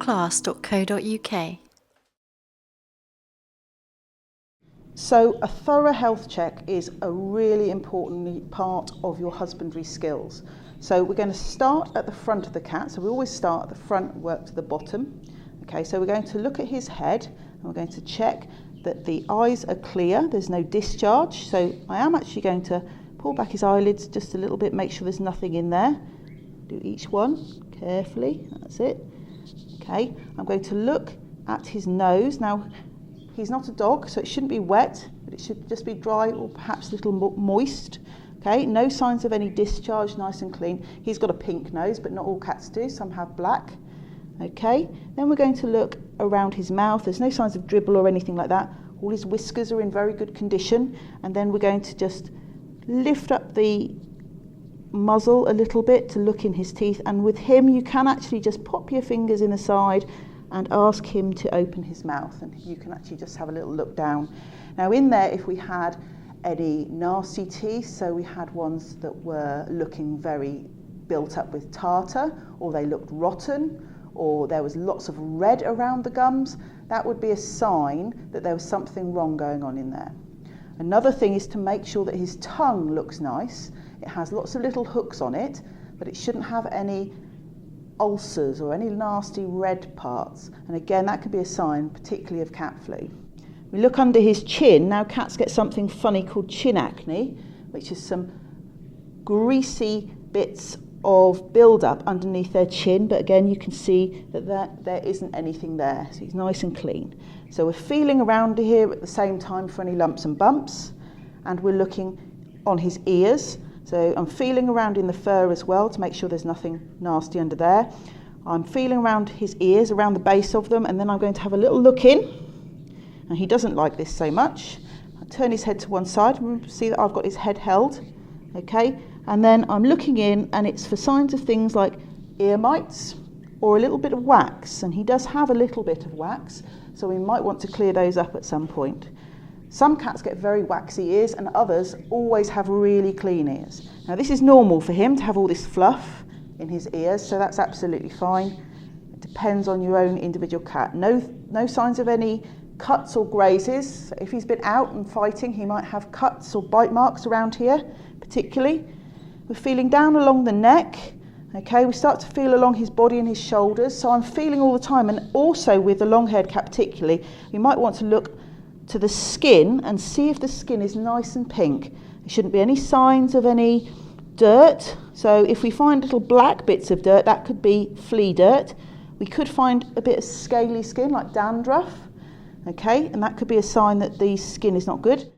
AnimalClass.co.uk. So a thorough health check is a really important part of your husbandry skills. So we're going to start at the front of the cat. So we always start at the front and work to the bottom. Okay, so we're going to look at his head and we're going to check that the eyes are clear, there's no discharge. So I am actually going to pull back his eyelids just a little bit, make sure there's nothing in there. Do each one carefully, that's it. Okay, I'm going to look at his nose. Now, he's not a dog, so it shouldn't be wet, but it should just be dry or perhaps a little moist. Okay, no signs of any discharge, nice and clean. He's got a pink nose, but not all cats do, some have black. Okay, then we're going to look around his mouth. There's no signs of dribble or anything like that. All his whiskers are in very good condition. And then we're going to just lift up the muzzle a little bit to look in his teeth. And with him, you can actually just pop your fingers in the side and ask him to open his mouth. And you can actually just have a little look down. Now in there, if we had any nasty teeth, so we had ones that were looking very built up with tartar, or they looked rotten, or there was lots of red around the gums, that would be a sign that there was something wrong going on in there. Another thing is to make sure that his tongue looks nice. It has lots of little hooks on it, but it shouldn't have any ulcers or any nasty red parts. And again, that could be a sign, particularly of cat flu. We look under his chin. Now cats get something funny called chin acne, which is some greasy bits of build-up underneath their chin, but again you can see that there isn't anything there, so he's nice and clean. So we're feeling around here at the same time for any lumps and bumps, and we're looking on his ears. So I'm feeling around in the fur as well to make sure there's nothing nasty under there. I'm feeling around his ears, around the base of them, and then I'm going to have a little look in. And he doesn't like this so much. I turn his head to one side and see that I've got his head held. Okay, and then I'm looking in, and it's for signs of things like ear mites or a little bit of wax, and he does have a little bit of wax, so we might want to clear those up at some point. Some cats get very waxy ears and others always have really clean ears. Now this is normal for him to have all this fluff in his ears, so that's absolutely fine. It depends on your own individual cat. No signs of any cuts or grazes. If he's been out and fighting, he might have cuts or bite marks around here particularly. We're feeling down along the neck. Okay, we start to feel along his body and his shoulders, so I'm feeling all the time. And also with the long-haired cat particularly, you might want to look to the skin and see if the skin is nice and pink. There shouldn't be any signs of any dirt. So if we find little black bits of dirt, that could be flea dirt. We could find a bit of scaly skin like dandruff. Okay, and that could be a sign that the skin is not good.